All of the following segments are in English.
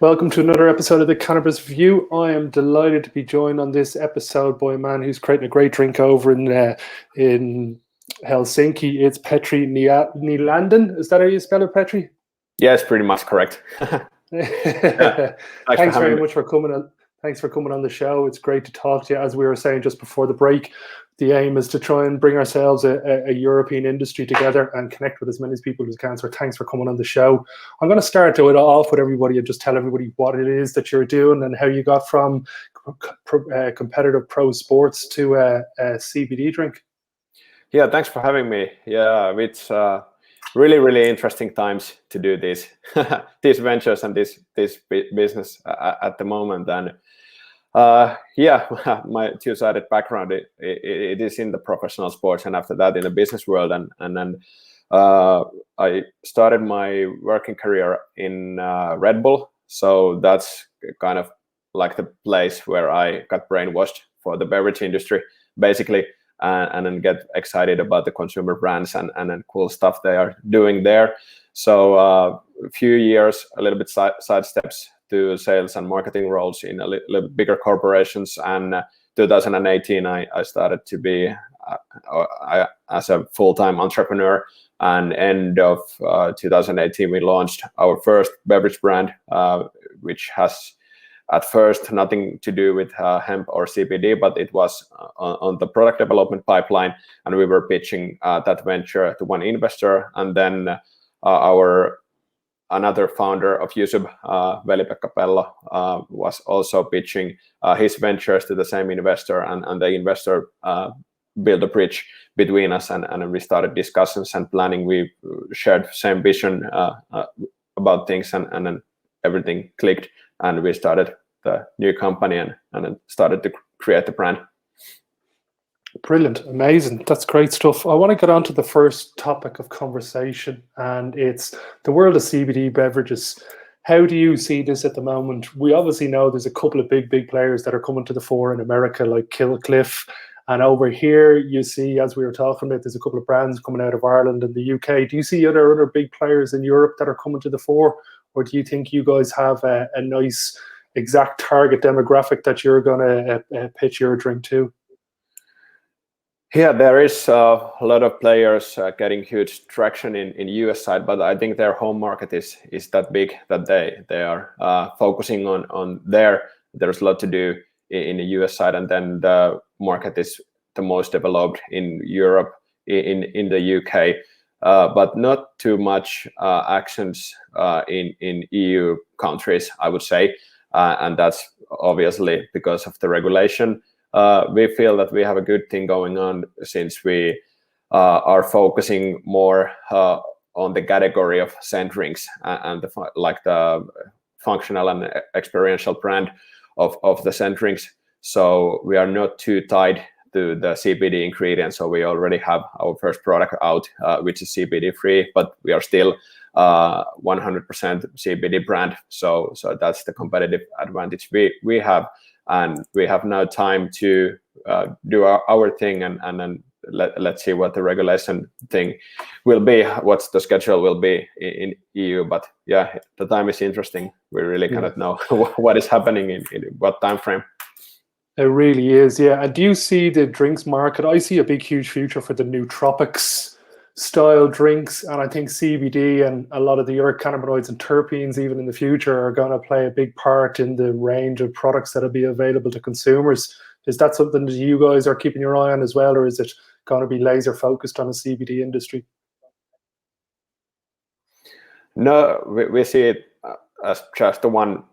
Welcome to another episode of the Cannabis Review. I am delighted to be joined on this episode by a man who's creating a great drink over in Helsinki. It's Petri Nyländen. Is that how you spell it, Petri? Yes, pretty much correct. Yeah. Thanks very much for coming on. Thanks for coming on the show. It's great to talk to you. As we were saying just before the break, the aim is to try and bring ourselves a European industry together and connect with as many people as we can. So thanks for coming on the show. I'm going to start it off with everybody and just tell everybody what it is that you're doing and how you got from competitive pro sports to a CBD drink. Yeah, thanks for having me. Yeah, it's really, really interesting times to do these ventures and this business at the moment. And yeah, my two-sided background it is in the professional sports, and after that in the business world, and then I started my working career in Red Bull. So that's kind of like the place where I got brainwashed for the beverage industry, basically, and then get excited about the consumer brands and then cool stuff they are doing there. So a few years, a little bit side steps to sales and marketing roles in a little bigger corporations. And 2018, I started to be as a full-time entrepreneur. And end of 2018, we launched our first beverage brand, which has at first nothing to do with hemp or CBD, but it was on the product development pipeline. And we were pitching that venture to one investor. And then another founder of YSUB, Veli-Pekka Pello, was also pitching his ventures to the same investor, and the investor built a bridge between us, and we started discussions and planning. We shared same vision about things, and then everything clicked, and we started the new company and then started to create the brand. Brilliant, amazing. That's great stuff. I want to get on to the first topic of conversation, and it's the world of CBD beverages. How do you see this at the moment? We obviously know there's a couple of big players that are coming to the fore in America, like Cliff. And over here, you see, as we were talking about, there's a couple of brands coming out of Ireland and the UK. Do you see other big players in Europe that are coming to the fore? Or do you think you guys have a nice exact target demographic that you're going to pitch your drink to? Yeah, there is a lot of players getting huge traction in US side, but I think their home market is that big that they are focusing on there. There's a lot to do in the US side, and then the market is the most developed in Europe, in the UK, but not too much actions in EU countries, I would say, and that's obviously because of the regulation. We feel that we have a good thing going on since we are focusing more on the category of scent drinks and the functional and experiential brand of the scent drinks. So we are not too tied to the CBD ingredients. So we already have our first product out, which is CBD free, but we are still 100% CBD brand. So that's the competitive advantage we have. And we have now time to do our thing, and then let's see what the regulation thing will be, what the schedule will be in EU. But yeah, the time is interesting. We really cannot know what is happening in what time frame. It really is, yeah. And do you see the drinks market? I see a huge future for the nootropics style drinks, and I think CBD and a lot of the other cannabinoids and terpenes even in the future are going to play a big part in the range of products that will be available to consumers. Is that something that you guys are keeping your eye on as well, or is it going to be laser focused on a CBD industry? No, we see it as just the one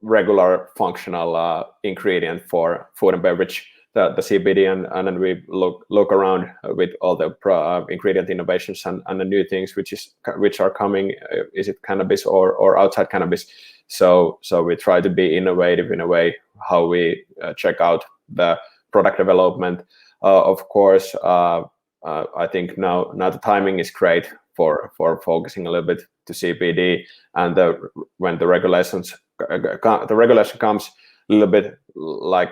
regular functional ingredient for food and beverage, the CBD, and then we look around with all the ingredient innovations and the new things which are coming. Is it cannabis or outside cannabis? So we try to be innovative in a way how we check out the product development. Of course, I think now the timing is great for focusing a little bit to CBD, and when the regulation comes a little bit like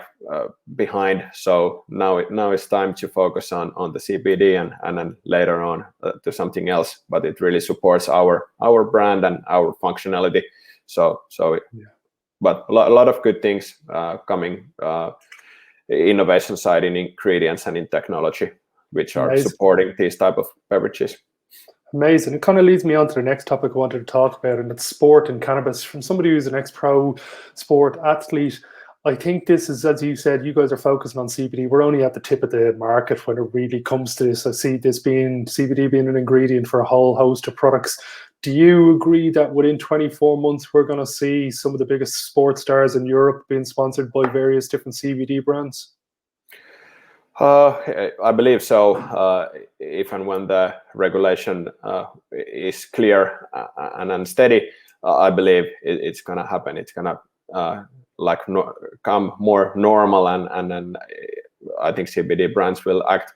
behind. So now it's time to focus on the CBD and then later on to something else. But it really supports our brand and our functionality. So but a lot of good things coming innovation side in ingredients and in technology, which are supporting these type of beverages. Amazing. It kind of leads me on to the next topic I wanted to talk about, and it's sport and cannabis. From somebody who's an ex-pro sport athlete, I think this is, as you said, you guys are focusing on CBD. We're only at the tip of the market when it really comes to this. I see this being CBD being an ingredient for a whole host of products. Do you agree that within 24 months, we're going to see some of the biggest sports stars in Europe being sponsored by various different CBD brands? I believe so. If and when the regulation is clear and unsteady, I believe it's going to happen. It's going to come more normal, and then I think CBD brands will act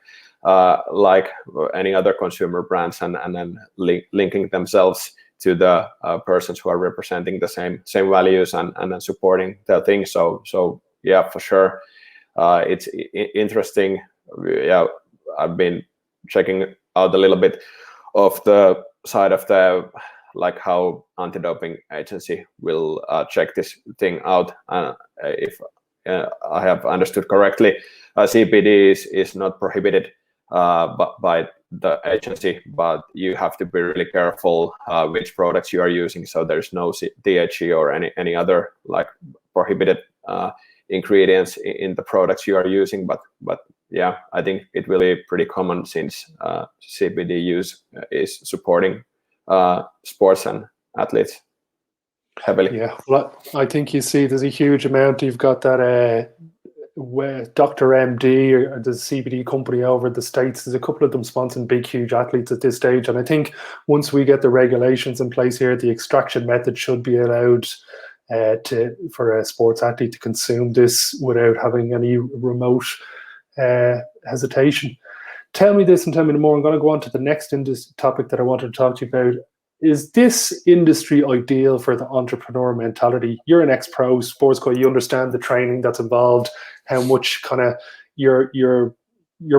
like any other consumer brands, and then linking themselves to the persons who are representing the same values and then supporting the thing. So yeah, for sure. It's interesting. Yeah, I've been checking out a little bit of the side of the how anti-doping agency will check this thing out. If I have understood correctly, CBD is not prohibited by the agency, but you have to be really careful which products you are using. So there's no THC or any other prohibited ingredients in the products you are using, but yeah, I think it will be pretty common since CBD use is supporting sports and athletes heavily. Yeah, well, I think you see there's a huge amount. You've got that Dr. MD, or the CBD company over the States. There's a couple of them sponsoring big, huge athletes at this stage. And I think once we get the regulations in place here, the extraction method should be allowed for a sports athlete to consume this without having any remote hesitation. Tell me this and tell me more. I'm going to go on to the next topic that I wanted to talk to you about. Is this industry ideal for the entrepreneur mentality? You're an ex-pro sports guy. You understand the training that's involved, how much kind of you're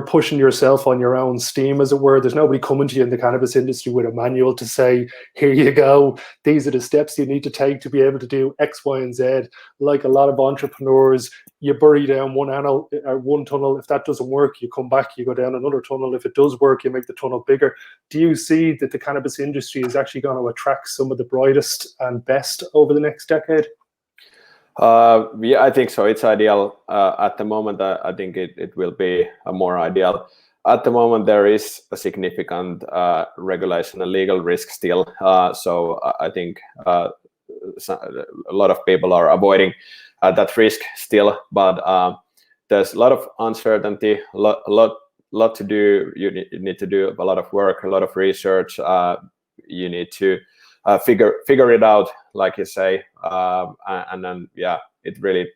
pushing yourself on your own steam, as it were. There's nobody coming to you in the cannabis industry with a manual to say, here you go, these are the steps you need to take to be able to do X, Y, and Z. Like a lot of entrepreneurs, you bury down one tunnel. If that doesn't work, you come back, you go down another tunnel. If it does work, you make the tunnel bigger. Do you see that the cannabis industry is actually going to attract some of the brightest and best over the next decade? Yeah, I think so. It's ideal at the moment. I think it will be more ideal. At the moment, there is a significant regulation and legal risk still. So I think a lot of people are avoiding that risk still. But there's a lot of uncertainty, a lot to do. You need to do a lot of work, a lot of research. You need to figure it out, like you say, and then yeah, it really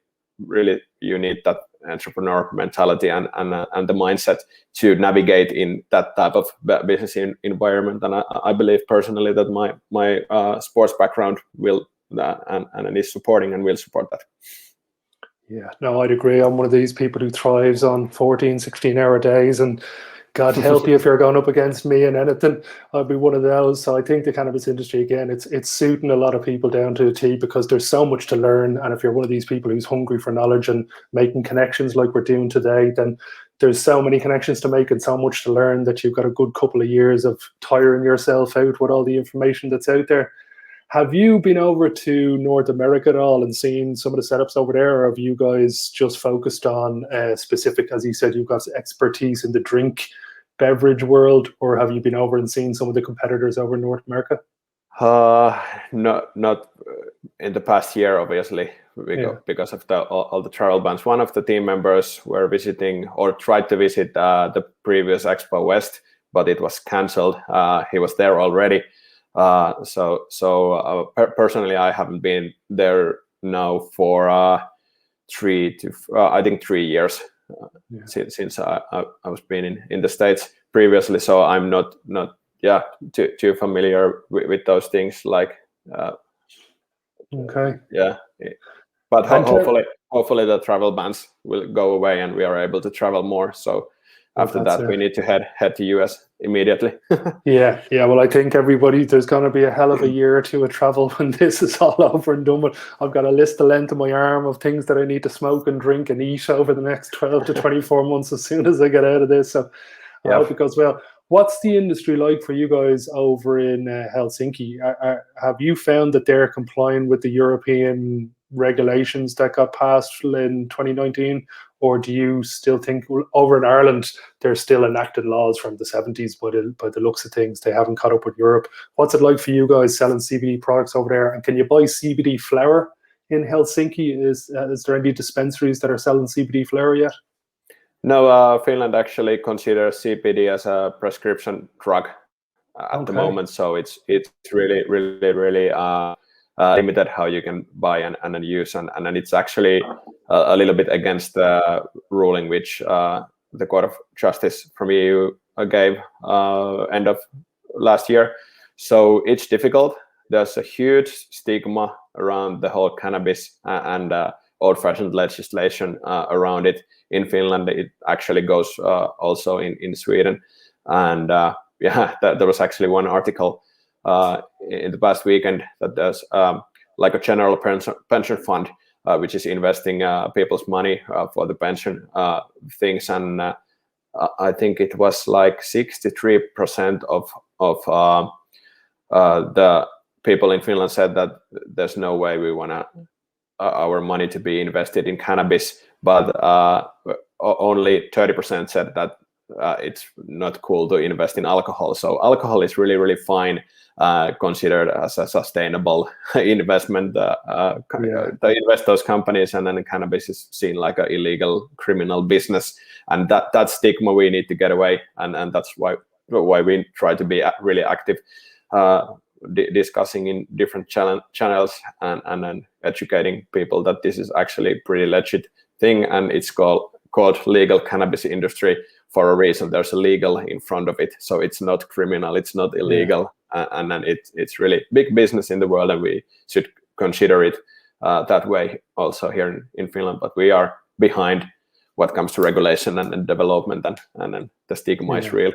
you need that entrepreneur mentality and the mindset to navigate in that type of business environment. And I believe personally that my sports background will and is supporting and will support that. Yeah, no, I'd agree. I'm one of these people who thrives on 14, 16-hour days, and God help you if you're going up against me and anything. I'll be one of those. So I think the cannabis industry, again, it's suiting a lot of people down to a T, because there's so much to learn. And if you're one of these people who's hungry for knowledge and making connections like we're doing today, then there's so many connections to make and so much to learn that you've got a good couple of years of tiring yourself out with all the information that's out there. Have you been over to North America at all and seen some of the setups over there, or have you guys just focused on specific, as you said, you've got expertise in the drink beverage world, or have you been over and seen some of the competitors over in North America? Not in the past year, obviously, because of all the travel bans. One of the team members were visiting or tried to visit the previous Expo West, but it was cancelled. He was there already. So personally, I haven't been there now for 3 years since I was been in the States previously. So I'm not too familiar with those things. Okay. Yeah, but hopefully the travel bans will go away and we are able to travel more. So after that, we need to head to US immediately. Yeah. Well, I think there's going to be a hell of a year or two of travel when this is all over and done with. I've got a list the length of my arm of things that I need to smoke and drink and eat over the next 12 to 24 months as soon as I get out of this. So I hope it goes well. What's the industry like for you guys over in Helsinki? Have you found that they're complying with the European regulations that got passed in 2019? Or do you still think over in Ireland, there's still enacted laws from the 70s by the looks of things? They haven't caught up with Europe. What's it like for you guys selling CBD products over there? And can you buy CBD flower in Helsinki? Is there any dispensaries that are selling CBD flower yet? No, Finland actually considers CBD as a prescription drug at the moment. So it's really limited how you can buy and use, and it's actually a little bit against the ruling which the Court of Justice from EU gave end of last year. So it's difficult. There's a huge stigma around the whole cannabis and old-fashioned legislation around it. In Finland, it actually goes also in Sweden, and there was actually one article in the past weekend that there's like a general pension fund which is investing people's money for the pension things, and I think it was like 63% of the people in Finland said that there's no way we want our money to be invested in cannabis, but only 30% said that it's not cool to invest in alcohol. So alcohol is really fine, considered as a sustainable investment. They invest those companies, and then cannabis is seen like an illegal criminal business, and that stigma we need to get away, and that's why we try to be really active, discussing in different channels and then educating people that this is actually a pretty legit thing, and it's called legal cannabis industry for a reason. There's a legal in front of it, so it's not criminal, it's not illegal, and then it's really big business in the world, and we should consider it that way also here in Finland. But we are behind what comes to regulation and development, and then the stigma is real.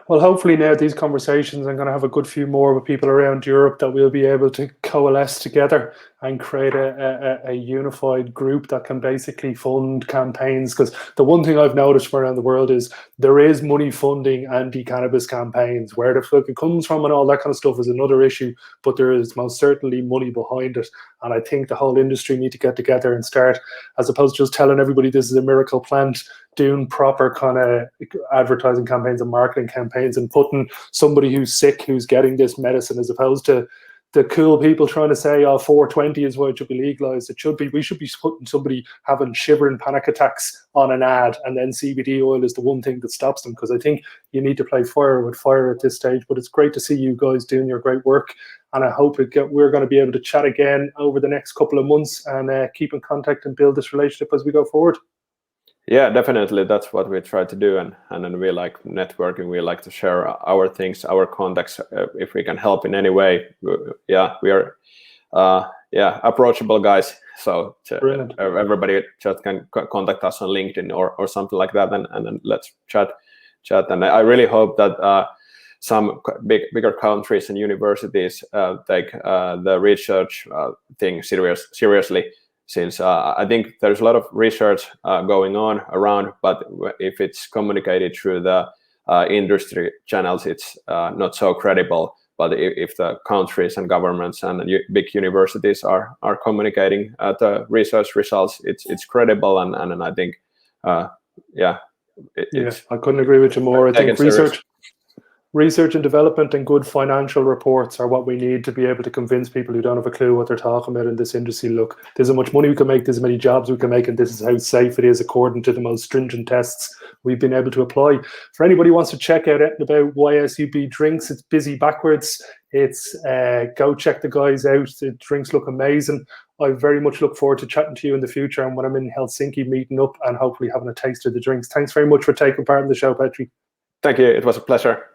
Well, hopefully now these conversations, I'm going to have a good few more with people around Europe that we'll be able to coalesce together and create a unified group that can basically fund campaigns. Because the one thing I've noticed from around the world is there is money funding anti-cannabis campaigns. Where the fuck it comes from and all that kind of stuff is another issue, but there is most certainly money behind it. And I think the whole industry need to get together and start, as opposed to just telling everybody this is a miracle plant, doing proper kind of advertising campaigns and marketing campaigns and putting somebody who's sick, who's getting this medicine, as opposed to the cool people trying to say, 420 is why it should be legalized. We should be putting somebody having shivering panic attacks on an ad, and then CBD oil is the one thing that stops them, because I think you need to play fire with fire at this stage. But it's great to see you guys doing your great work, and I hope we're going to be able to chat again over the next couple of months and keep in contact and build this relationship as we go forward. Yeah, definitely. That's what we try to do, and then we like networking. We like to share our things, our contacts, if we can help in any way. We are approachable guys. So everybody just can contact us on LinkedIn or something like that, and then let's chat. And I really hope that some bigger countries and universities take the research thing seriously. Since I think there's a lot of research going on around, but if it's communicated through the industry channels, it's not so credible. But if the countries and governments and big universities are communicating the research results, it's credible, and I think, I couldn't agree with you more. I think research and development and good financial reports are what we need to be able to convince people who don't have a clue what they're talking about in this industry. Look, there's how much money we can make, there's how many jobs we can make, and this is how safe it is according to the most stringent tests we've been able to apply. For anybody who wants to check out anything about YSUB drinks, it's busy backwards. It's go check the guys out. The drinks look amazing. I very much look forward to chatting to you in the future, and when I'm in Helsinki, meeting up and hopefully having a taste of the drinks. Thanks very much for taking part in the show, Petri. Thank you. It was a pleasure.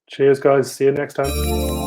Cheers, guys. See you next time.